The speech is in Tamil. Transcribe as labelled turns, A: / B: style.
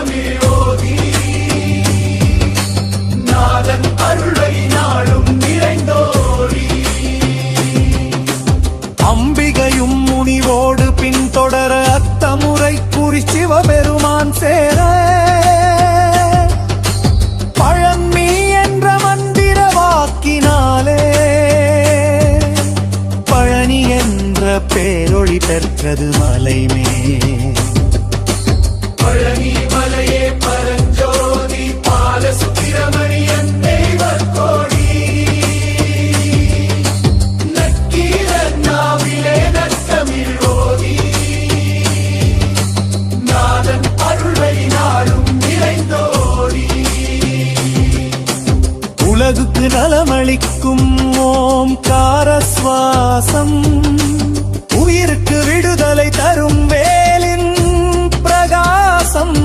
A: நத்தமிழோதி நாதன் அருளை நாளும் நிறைந்தோடி
B: அம்பிகையும் முனிவோடு பின்தொடர அத்தமுறை குறி சிவபெருமான் சேர பழமி என்ற மந்திர வாக்கினாலே பழனி என்ற பேரொளி பெற்றது மலைமே.
A: பழனி மலையே பரஞ்சோதி பாலசுப்பிரமணியன் தெய்வக்கோடி நக்கீர நாவிலே நத்தமிழோதி நாதன் அருளை நாளும் நிறைந்தோடி
B: உலகுக்கு நலமளிக்கும் ஓம்கார சுவாசம் உயிருக்கு விடுதலை தரும் வேலின் பிரகாசம்.